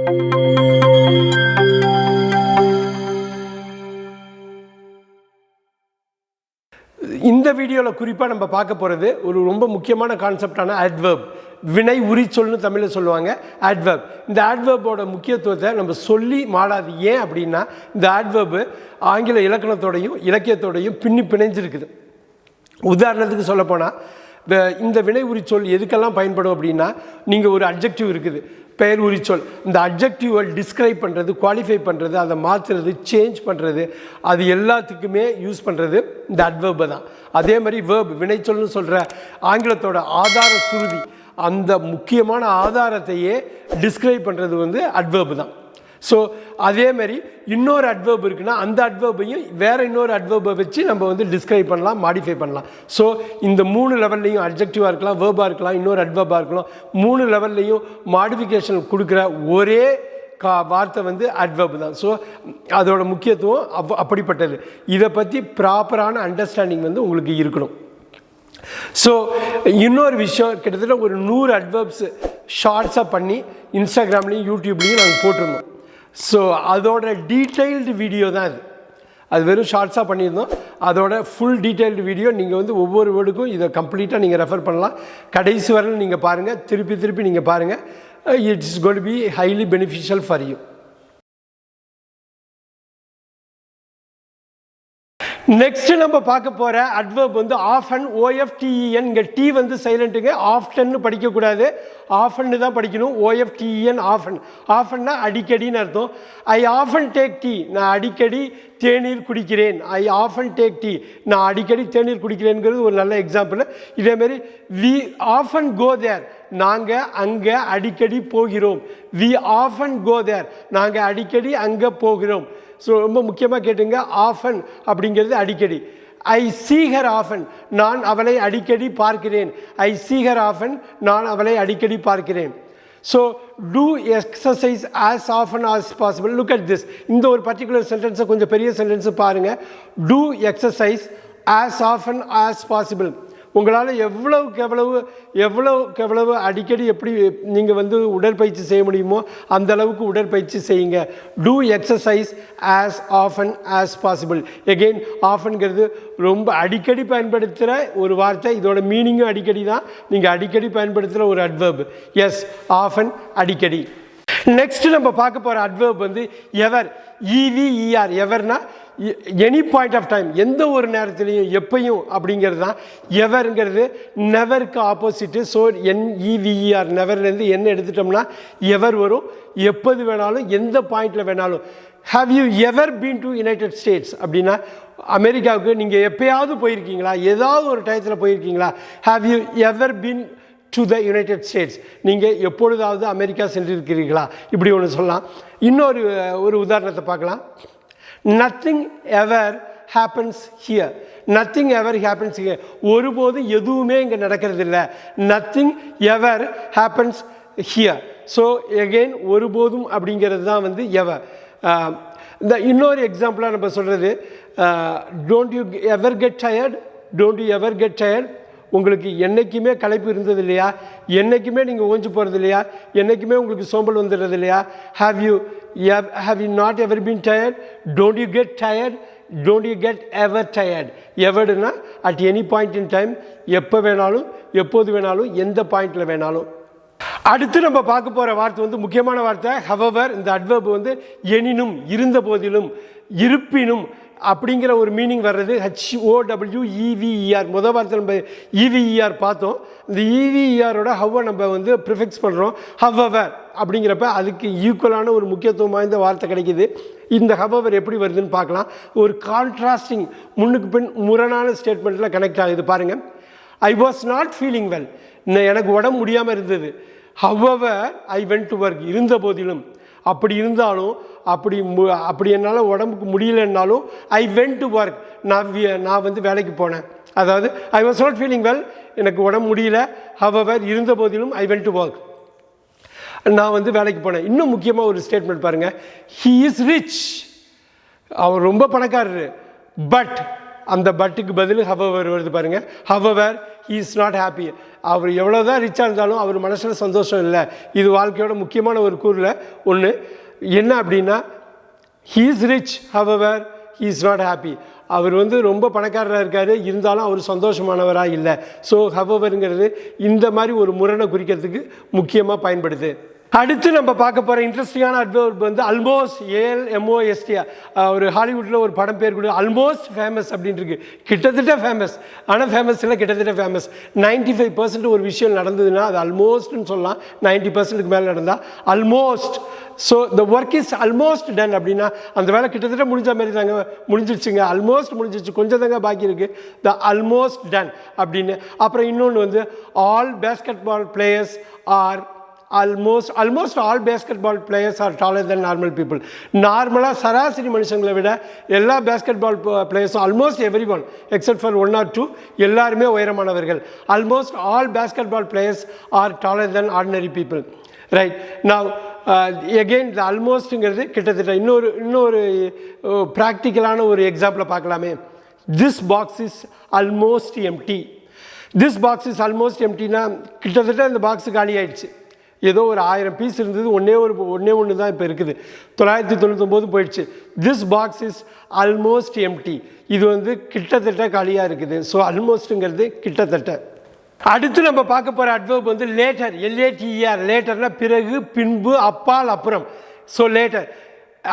இந்த வீடியோவில் குறிப்பாக நம்ம பார்க்க போகிறது ஒரு ரொம்ப முக்கியமான கான்செப்டான adverb. வினை உரிச்சொல்னு தமிழில் சொல்லுவாங்க adverb. இந்த adverbோட முக்கியத்துவத்தை நம்ம சொல்லி மாடாது. ஏன் அப்படின்னா இந்த adverb ஆங்கில இலக்கணத்தோடையும் இலக்கியத்தோடையும் பிணைஞ்சிருக்குது. உதாரணத்துக்கு சொல்லப்போனால் இந்த வினை உரிச்சொல் எதுக்கெல்லாம் பயன்படும் அப்படின்னா, நீங்கள் ஒரு அட்ஜெக்டிவ் இருக்குது, பெயர் உரிச்சொல். இந்த அட்ஜெக்டிவை டிஸ்கிரைப் பண்ணுறது, குவாலிஃபை பண்ணுறது, அதை மாற்றுறது, சேஞ்ச் பண்ணுறது, அது எல்லாத்துக்குமே யூஸ் பண்ணுறது இந்த adverb தான். அதே மாதிரி verb வினைச்சொல்னு சொல்கிற ஆங்கிலத்தோட ஆதார சுருதி, அந்த முக்கியமான ஆதாரத்தையே டிஸ்கிரைப் பண்ணுறது வந்து adverb தான். ஸோ அதே மாதிரி இன்னொரு adverb இருக்குன்னா அந்த adverbையும் வேறு இன்னொரு adverb வச்சு நம்ம வந்து டிஸ்கிரைப் பண்ணலாம், மாடிஃபை பண்ணலாம். ஸோ இந்த 3 லெவல்லையும் அட்ஜெக்டிவாக இருக்கலாம், வேர்பாக இருக்கலாம், இன்னொரு adverbஆக இருக்கலாம், 3 லெவல்லையும் மாடிஃபிகேஷன் கொடுக்குற ஒரே வார்த்தை வந்து adverb தான். ஸோ அதோட முக்கியத்துவம் அப்படிப்பட்டது. இதை பற்றி ப்ராப்பரான அண்டர்ஸ்டாண்டிங் வந்து உங்களுக்கு இருக்கணும். ஸோ இன்னொரு விஷயம், கிட்டத்தட்ட ஒரு 100 adverbs ஷார்ட்ஸாக பண்ணி இன்ஸ்டாகிராம்லேயும் யூடியூப்லேயும் நாங்கள் போட்டிருந்தோம். ஸோ அதோட டீட்டெயில்டு வீடியோ தான் அது வெறும் ஷார்ட்ஸாக பண்ணியிருந்தோம். அதோட ஃபுல் டீட்டெயில்டு வீடியோ நீங்கள் வந்து ஒவ்வொரு வேர்டுக்கும் இதை கம்ப்ளீட்டாக நீங்கள் ரெஃபர் பண்ணலாம். கடைசி வரையில் நீங்கள் பாருங்கள், திருப்பி நீங்கள் பாருங்கள். It's going to B highly beneficial for you. Next நம்ம பார்க்க போகிற adverb வந்து ஆஃபன், OFTEN. இங்கே டி வந்து சைலண்ட்டுங்க, ஆஃப்டன்னு படிக்கக்கூடாது, ஆஃபன்னு தான் படிக்கணும். OFTEN often. ஆஃபன்னா அடிக்கடின்னு அர்த்தம். ஐ ஆஃபன் டேக் டீ, நான் அடிக்கடி தேநீர் குடிக்கிறேன். ஐ ஆஃபன் டேக் டீ, நான் அடிக்கடி தேநீர் குடிக்கிறேங்கிறது ஒரு நல்ல எக்ஸாம்பிள். இதேமாரி வி ஆஃபன் கோ தேர், நாங்கள் அங்கே அடிக்கடி போகிறோம். வி ஆஃபன் கோ தேர், நாங்கள் அடிக்கடி அங்கே போகிறோம். ஸோ ரொம்ப முக்கியமாக கேட்டுங்க, ஆஃபன் அப்படிங்கிறது அடிக்கடி. ஐ see her often, நான் அவளை அடிக்கடி பார்க்கிறேன். ஐ see her often, நான் அவளை அடிக்கடி பார்க்கிறேன். So do exercise as often as possible. Look at this. இந்த ஒரு பர்டிகுலர் சென்டென்ஸை கொஞ்சம் பெரிய சென்டென்ஸை பாருங்கள். do exercise as often as possible. உங்களால் எவ்வளவுக்கு எவ்வளவு அடிக்கடி எப்படி நீங்கள் வந்து உடற்பயிற்சி செய்ய முடியுமோ அந்த அளவுக்கு உடற்பயிற்சி செய்யுங்க. Do exercise as often as possible. Again ஆஃபன்கிறது ரொம்ப அடிக்கடி பயன்படுத்துகிற ஒரு வார்த்தை. இதோட மீனிங்கும் அடிக்கடி தான். நீங்கள் அடிக்கடி பயன்படுத்துகிற ஒரு adverb. எஸ், ஆஃபன், அடிக்கடி. நெக்ஸ்ட் நம்ம பார்க்க போகிற adverb வந்து எவர், EVER. எவர்னா எனி பாயிண்ட் ஆஃப் டைம், எந்த ஒரு நேரத்துலையும், எப்பையும் அப்படிங்கிறது தான் எவருங்கிறது. நெவருக்கு ஆப்போசிட்டு. ஸோ NEVER, நெவர்லேருந்து என்ன எடுத்துட்டோம்னா எவர் வரும். எப்போது வேணாலும், எந்த பாயிண்டில் வேணாலும். Have you ever been to United States அப்படின்னா அமெரிக்காவுக்கு நீங்கள் எப்போயாவது போயிருக்கீங்களா, ஏதாவது ஒரு டயத்தில் போயிருக்கீங்களா. Have you ever been to the United States, நீங்கள் எப்பொழுதாவது அமெரிக்கா சென்றிருக்கிறீர்களா, இப்படி ஒன்று சொல்லலாம். இன்னொரு உதாரணத்தை பார்க்கலாம். Nothing ever happens here. Nothing ever happens here. ஒருபோதும் எதுவுமே இங்கே நடக்கிறது இல்லை. Nothing ever happens here. So again ஒருபோதும் அப்படிங்கிறது தான் வந்து எவர். இந்த இன்னொரு எக்ஸாம்பிளாக நம்ம சொல்கிறது, don't you ever get tired. Don't you ever get tired. உங்களுக்கு என்றைக்குமே களைப்பு இருந்தது இல்லையா, என்றைக்குமே நீங்கள் ஓஞ்சு போகிறது இல்லையா, என்றைக்குமே உங்களுக்கு சோம்பல் வந்துடுறது இல்லையா. Have you not ever been tired. Don't you get tired. Don't you get ever tired. எவர்டுனா at any point in time, எப்போ வேணாலும், எப்போது வேணாலும், எந்த பாயிண்டில் வேணாலும். அடுத்து நம்ம பார்க்க போகிற வார்த்தை வந்து முக்கியமான வார்த்தை however. இந்த adverb வந்து எனினும், இருந்த போதிலும், இருப்பினும் அப்படிங்கிற ஒரு மீனிங் வர்றது. HOWEVER. முதல் வார்த்தை நம்ம EVER பார்த்தோம். இந்த EVERோட ஹவ்வை நம்ம வந்து ப்ரிஃபிக்ஸ் பண்ணுறோம். however அப்படிங்கிறப்ப அதுக்கு ஈக்குவலான ஒரு முக்கியத்துவம் வாய்ந்த வார்த்தை கிடைக்கிது. இந்த however எப்படி வருதுன்னு பார்க்கலாம். ஒரு கான்ட்ராஸ்டிங், முன்னுக்கு பின் முரணான ஸ்டேட்மெண்ட்டில் கனெக்ட் ஆகுது பாருங்கள். I was not feeling well, எனக்கு உடம்பு முடியாமல் இருந்தது. however I went to work, இருந்த போதிலும், அப்படி இருந்தாலும், அப்படி என்னால் உடம்புக்கு முடியலைன்னாலும் ஐ வென்ட் டு ஒர்க், நான் வந்து வேலைக்கு போனேன். அதாவது I was not feeling well, எனக்கு உடம்பு முடியல, however இருந்த போதிலும் ஐ வென்ட் டு ஒர்க், நான் வந்து வேலைக்கு போனேன். இன்னும் முக்கியமாக ஒரு ஸ்டேட்மெண்ட் பாருங்கள். ஹீ இஸ் ரிச், அவர் ரொம்ப பணக்காரரு. பட் அந்த பட்டுக்கு பதில் however வருது பாருங்கள். however he is not happy. அவர் எவ்வளோதான் ரிச்சாக இருந்தாலும் அவர் மனசில் சந்தோஷம் இல்லை. இது வாழ்க்கையோட முக்கியமான ஒரு கூறில் ஒன்று. என்ன அப்படின்னா, he is rich, however he is not happy. அவர் வந்து ரொம்ப பணக்காரராக இருக்கார், இருந்தாலும் அவர் சந்தோஷமானவராக இல்லை. ஸோ ஹவவருங்கிறது இந்த மாதிரி ஒரு முரணை குறிக்கிறதுக்கு முக்கியமாக பயன்படுது. அடுத்து நம்ம பார்க்க போகிற இன்ட்ரெஸ்டிங்கான அட்வர்ப் வந்து அல்மோஸ்ட், ALMOST. ஒரு ஹாலிவுட்டில் ஒரு படம் பேர் கூட அல்மோஸ்ட் ஃபேமஸ் அப்படின்னு இருக்கு. கிட்டத்தட்ட ஃபேமஸ், ஆனால் ஃபேமஸ் இல்லை, கிட்டத்தட்ட ஃபேமஸ். 95% ஒரு விஷயம் நடந்ததுன்னா அது அல்மோஸ்ட்னு சொல்லலாம். 90%க்கு மேலே நடந்தால் almost. So the work is almost done அப்படின்னா அந்த வேலை கிட்டத்தட்ட முடிஞ்ச மாதிரி தாங்க, முடிஞ்சிடுச்சுங்க, ஆல்மோஸ்ட் முடிஞ்சிடுச்சு, கொஞ்சம் தாங்க பாக்கி இருக்குது, த ஆல்மோஸ்ட் டன் அப்படின்னு. அப்புறம் இன்னொன்று வந்து all basketball players R almost all basketball players are taller than normal people. நார்மலாக சராசரி மனுஷங்களை விட எல்லா பேஸ்கெட்பால் பிளேயர்ஸும் almost every one except for 1 or 2 எல்லாருமே உயரமானவர்கள். Almost all basketball players are taller than ordinary people. Right. Now again இந்த ஆல்மோஸ்ட்டுங்கிறது கிட்டத்தட்ட இன்னொரு ப்ராக்டிக்கலான ஒரு எக்ஸாம்பிளை பார்க்கலாமே. This box is almost empty. This box is almost எம்டினா கிட்டத்தட்ட இந்த பாக்ஸு காலி ஆயிடுச்சு. ஏதோ ஒரு 1000 பீஸ் இருந்தது, ஒன்றே ஒன்று தான் இப்போ இருக்குது, 999 போயிடுச்சு. This box is almost empty. இது வந்து கிட்டத்தட்ட காலியாக இருக்குது. ஸோ ஆல்மோஸ்ட்டுங்கிறது கிட்டத்தட்ட. அடுத்து நம்ம பார்க்க போகிற அட்வர்ப் வந்து லேட்டர், LATER. லேட்டர்னா பிறகு, பின்பு, அப்பால், அப்புறம். So later.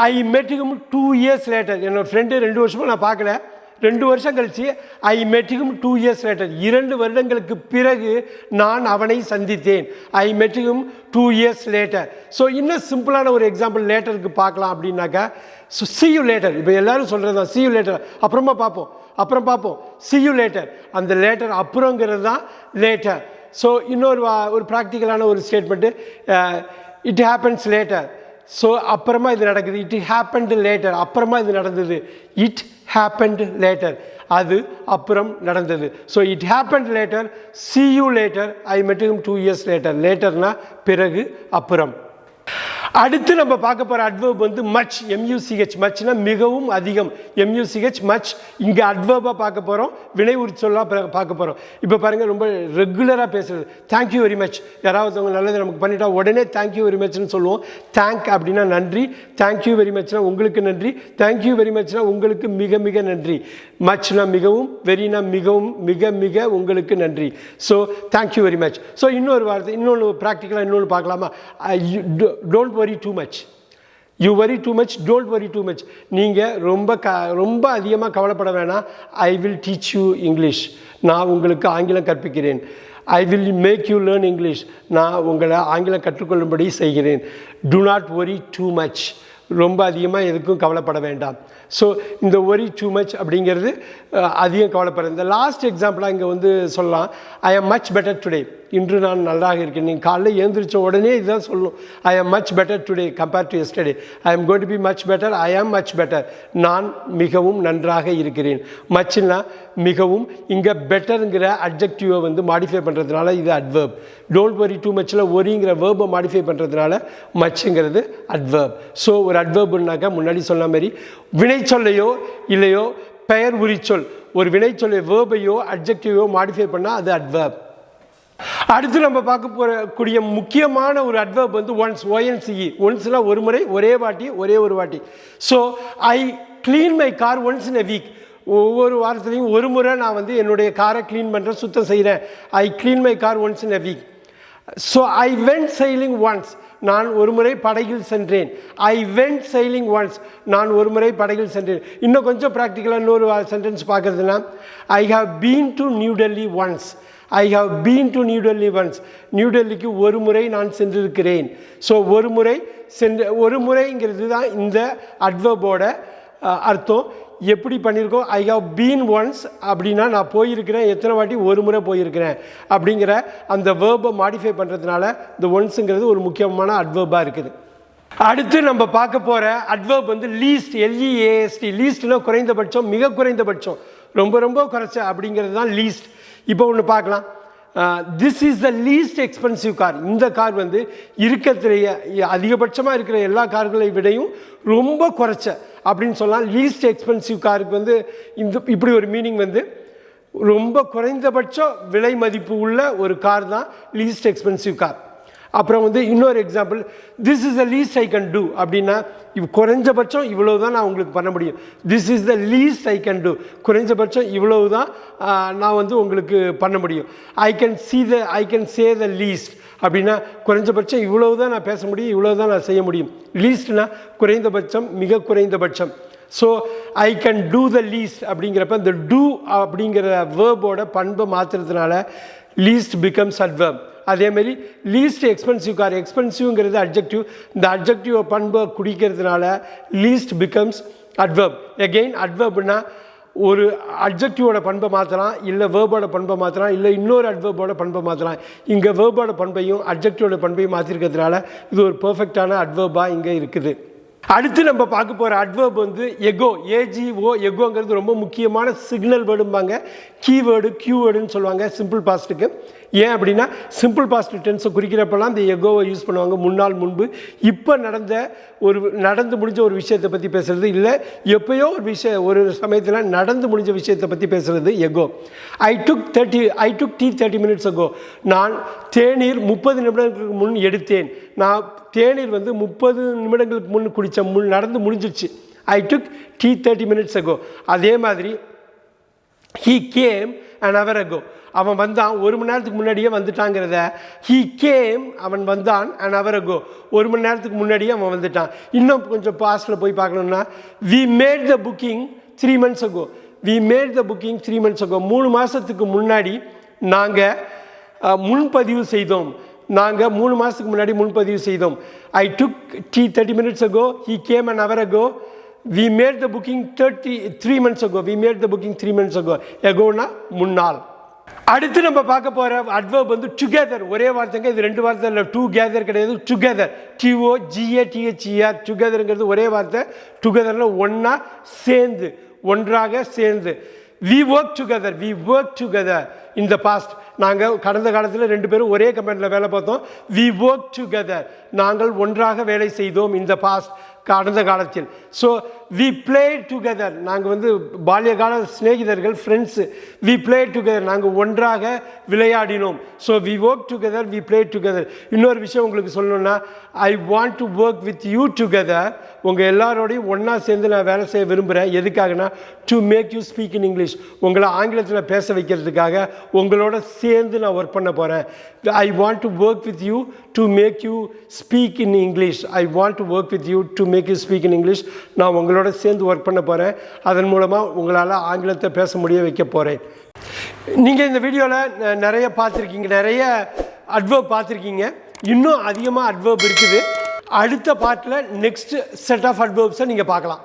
I met him 2 years later. என்னோடய ஃப்ரெண்டு 2 வருஷமாக நான் பார்க்கல, 2 வருஷம் கழிச்சு ஐ மெட் ஹிம் 2 years லேட்டர். 2 வருடங்களுக்கு பிறகு நான் அவனை சந்தித்தேன். ஐ met him 2 years later. So இன்னும் சிம்பிளான ஒரு எக்ஸாம்பிள் லேட்டருக்கு பார்க்கலாம் அப்படின்னாக்கா, ஸோ see you லேட்டர். இப்போ எல்லாரும் சொல்கிறது தான் see you லேட்டர், அப்புறம் பார்ப்போம் see you லேட்டர். அந்த லேட்டர் அப்புறங்கிறது தான் லேட்டர். ஸோ ஒரு ப்ராக்டிக்கலான ஒரு statement, it happens later. So அப்புறமா இது நடக்குது. It happened later. அப்புறமா இது நடந்தது. It happened later. அது அப்புறம் நடந்தது. So it happened later, see you later, I met him 2 years later. லேட்டர்னா பிறகு, அப்புறம். அடுத்து நம்ம பார்க்க போகிற அட்வர்ப் வந்து மச், MUCH. மச்னா மிகவும், அதிகம், MUCH மச். இங்கே அட்வர்பாக பார்க்க போகிறோம், வினை உரிச்சொல்லாக பார்க்க போகிறோம். இப்போ பாருங்கள், ரொம்ப ரெகுலராக பேசுகிறது. Thank you very much. யாராவது அவங்க நல்லது நமக்கு பண்ணிட்டா உடனே தேங்க்யூ வெரி மச்னு சொல்லுவோம். தேங்க் அப்படின்னா நன்றி, தேங்க்யூ வெரி மச்னா உங்களுக்கு நன்றி, தேங்க்யூ வெரி மச்னா உங்களுக்கு மிக மிக நன்றி. மச்னா மிகவும், வெரினா மிகவும், மிக மிக உங்களுக்கு நன்றி. So thank you very much. So இன்னொரு வார்த்தை, இன்னொன்று ப்ராக்டிக்கலாக இன்னொன்று பார்க்கலாமா? Don't worry too much. You worry too much, don't worry too much. நீங்கள் ரொம்ப அதிகமாக கவலைப்பட வேணாம். I will teach you English. நான் உங்களுக்கு ஆங்கிலம் கற்பிக்கிறேன். I will make you learn English. நான் உங்களை ஆங்கிலம் கற்றுக்கொள்ளும்படி செய்கிறேன். Do not worry too much. ரொம்ப அதிகமாக எதுக்கும் கவலைப்பட வேண்டாம். ஸோ இந்த worry too much அப்படிங்கிறது அதிகம் கவலைப்படுறது. இந்த லாஸ்ட் எக்ஸாம்பிளாக இங்கே வந்து சொல்லலாம். ஐ ஆம் மச் பெட்டர் டுடே. இன்று நான் நன்றாக இருக்கேன். நீங்கள் காலையில் எழுந்திரிச்ச உடனே இதுதான் சொல்லணும். I am much better today compared to yesterday. I am going to be much better. I am much better. நான் மிகவும் நன்றாக இருக்கிறேன். மச்னா மிகவும். இங்கே பெட்டருங்கிற அட்ஜெக்டிவை வந்து மாடிஃபை பண்ணுறதுனால இது அட்வர்ப். டோன்ட் வரி டூ மச்சில் ஒரிங்கிற வேர்பை மாடிஃபை பண்ணுறதுனால மச்சுங்கிறது அட்வர்ப். ஸோ ஒரு அட்வர்ப்னாக்கா முன்னாடி சொன்ன மாதிரி வினை சொல்லையோ இல்லையோ பெயர் உரிச்சொல், ஒரு வினை சொல்லை வேர்பையோ அட்ஜெக்டிவோ மாடிஃபை பண்ணால் அது அட்வர்ப். அடுத்து நம்ம பார்க்க போகக்கூடிய முக்கியமான ஒரு அட்வர்ப் வந்து ஒன்ஸ், ONCE. ஒன்ஸ்னா ஒரு முறை, ஒரே வாட்டி, ஒரே ஒரு வாட்டி. So I clean my car once in a week. ஒவ்வொரு வாரத்துலையும் ஒரு முறை நான் வந்து என்னுடைய காரை க்ளீன் பண்ணுறேன், சுத்தம் செய்கிறேன். I clean my car once in a week. So I went sailing once. நான் ஒரு முறை படகில் சென்றேன். I went sailing once. நான் ஒரு முறை படகில் சென்றேன். இன்னும் கொஞ்சம் ப்ராக்டிக்கலாக இன்னொரு சென்டென்ஸ் பார்க்குறதுனா, I have been to New Delhi once. I have been to New Delhi once. New டெல்லிக்கு ஒரு முறை நான் சென்றிருக்கிறேன். ஸோ ஒரு முறைங்கிறது தான் இந்த அட்வர்போட அர்த்தம். எப்படி பண்ணியிருக்கோம்? ஐ ஹவ் பீன் ஒன்ஸ் அப்படின்னா நான் போயிருக்கிறேன், எத்தனை வாட்டி? ஒரு முறை போயிருக்கிறேன் அப்படிங்கிற அந்த வேர்பை மாடிஃபை பண்ணுறதுனால இந்த ஒன்ஸுங்கிறது ஒரு முக்கியமான அட்வர்பாக இருக்குது. அடுத்து நம்ம பார்க்க போகிற அட்வர்ப் வந்து லீஸ்ட், LEAST. லீஸ்ட்னா குறைந்தபட்சம், மிக குறைந்தபட்சம், ரொம்ப ரொம்ப குறைச்ச அப்படிங்கிறது தான் லீஸ்ட். இப்போ ஒன்று பார்க்கலாம். This is the least expensive car. இந்த கார் வந்து இருக்கிறதுலையே அதிகபட்சமாக இருக்கிற எல்லா கார்களை விடையும் ரொம்ப குறைச்ச அப்படின்னு சொல்லலாம். லீஸ்ட் எக்ஸ்பென்சிவ் காருக்கு வந்து இப்படி ஒரு மீனிங் வந்து ரொம்ப குறைந்தபட்ச விலை மதிப்பு உள்ள ஒரு கார் தான் லீஸ்ட் எக்ஸ்பென்சிவ் கார். அப்புறம் வந்து இன்னொரு example, this is the least I can do அப்படின்னா குறைஞ்சபட்சம் இவ்வளவு தான் நான் உங்களுக்கு பண்ண முடியும். This is the least I can do, குறைஞ்சபட்சம் இவ்வளவு தான் நான் வந்து உங்களுக்கு பண்ண முடியும். I can say the least அப்படின்னா குறைஞ்சபட்சம் இவ்வளவு தான் நான் பேச முடியும், இவ்வளவு தான் நான் செய்ய முடியும். லீஸ்ட்னா குறைந்தபட்சம், மிக குறைந்தபட்சம். So I can do the least அப்படிங்கிறப்ப இந்த டூ அப்படிங்கிற வேர்போட பண்பை மாற்றுறதுனால லீஸ்ட் பிகம்ஸ் அட்வர்ப். அதேமாரி லீஸ்ட் எக்ஸ்பென்சிவ் கார், எக்ஸ்பென்சிவ்ங்கிறது அட்ஜெக்டிவ், இந்த அட்ஜெக்டிவ் பண்பை குடிக்கிறதுனால லீஸ்ட் பிகம்ஸ் அட்வர்ப். எகெயின் அட்வர்ப்னா ஒரு அட்ஜெக்டிவோட பண்பை மாற்றலாம், இல்லை வேர்போட பண்பை மாற்றலாம், இல்லை இன்னொரு அட்வர்போட பண்பை மாற்றலாம். இங்கே வேர்போட பண்பையும் அட்ஜெக்டிவோட பண்பையும் மாற்றிருக்கிறதுனால இது ஒரு பெர்ஃபெக்டான அட்வர்பாக இங்கே இருக்குது. அடுத்து நம்ம பார்க்க போகிற அட்வர்ப் வந்து எகோ, ஏஜிஓ. எகோங்கிறது ரொம்ப முக்கியமான சிக்னல் வேர்டும்பாங்க, கீவேர்டு, கியூவேர்டுன்னு சொல்லுவாங்க சிம்பிள் பாஸ்ட்டுக்கு. ஏன் அப்படின்னா சிம்பிள் பாஸ்ட் டென்ஸை குறிக்கிறப்பெல்லாம் இந்த எகோவை யூஸ் பண்ணுவாங்க, முன்னாள், முன்பு. இப்போ நடந்து முடிஞ்ச ஒரு விஷயத்தை பற்றி பேசுகிறது, இல்லை எப்போயோ ஒரு சமயத்தில் நடந்து முடிஞ்ச விஷயத்தை பற்றி பேசுகிறது எகோ. ஐ டுக் டீ 30 minutes ago. நான் தேநீர் 30 நிமிடங்களுக்கு முன் எடுத்தேன். நான் தேநீர் வந்து 30 நிமிடங்களுக்கு முன் நடந்து முடிஞ்சிருச்சு. ஐ டுக் டீ 30 minutes ago. அதே மாதிரி he came an hour ago. அவன் வந்தான், 1 மணி நேரத்துக்கு முன்னாடியே வந்துட்டாங்கிறத he came, அவன் வந்தான் an hour ago, 1 மணி நேரத்துக்கு முன்னாடியே அவன் வந்துட்டான். இன்னும் கொஞ்சம் பாஸ்டில் போய் பார்க்கணும்னா we made the booking 3 months ago. we made the booking 3 months ago. 3 மாதத்துக்கு முன்னாடி நாங்கள் முன்பதிவு செய்தோம். நாங்கள் 3 மாதத்துக்கு முன்னாடி முன்பதிவு செய்தோம். ஐ டுக் tea 30 minutes ago. he came an hour ago. we made the booking 3 months ago. we made the booking 3 months ago. எகோனா முன்னாள். அடுத்து நம்ம பார்க்க போகிற அட்வர்ப் வந்து டுகெதர். ஒரே வார்த்தைங்க, இது 2 வார்த்தை இல்லை, டூ கேதர் கிடையாது, டுகெதர். TOGATHER. டுகெதருங்கிறது ஒரே வார்த்தை. டுகெதர்னா ஒன்றா சேர்ந்து, ஒன்றாக சேர்ந்து. we work together in the past. நாங்கள் கடந்த காலத்தில் 2 பேரும் ஒரே கம்பெனியில் வேலை பார்த்தோம். we work together. நாங்கள் ஒன்றாக வேலை செய்தோம் in the past, கடந்த காலத்தில். So we played together. நாங்கள் வந்து பால்யகால சிநேகிதர்கள், ஃப்ரெண்ட்ஸு. we played together. நாங்கள் ஒன்றாக விளையாடினோம். So we worked together, we played together. இன்னொரு விஷயம் உங்களுக்கு சொல்லணும்னா, I want to work with you together. உங்கள் எல்லாரோடையும் ஒன்றா சேர்ந்து நான் வேலை செய்ய விரும்புகிறேன். எதுக்காகனா to make you speak in English. உங்களை ஆங்கிலத்தில் பேச வைக்கிறதுக்காக உங்களோட சேர்ந்து நான் ஒர்க் பண்ண போகிறேன். I want to work with you to make you speak in English. I want to work with you to make you speak in English. நான் உங்களோட சேர்ந்து ஒர்க் பண்ண போகிறேன். அதன் மூலமாக உங்களால் ஆங்கிலத்தை பேச முடிய வைக்க போகிறேன். நீங்கள் இந்த வீடியோவில் நிறைய பார்த்துருக்கீங்க, நிறைய அட்வர்ப் பார்த்துருக்கீங்க. இன்னும் அதிகமாக அட்வர்ப் இருக்குது. அடுத்த பார்ட்டில் நெக்ஸ்ட் செட் ஆஃப் அட்வர்ப்ஸை நீங்கள் பார்க்கலாம்.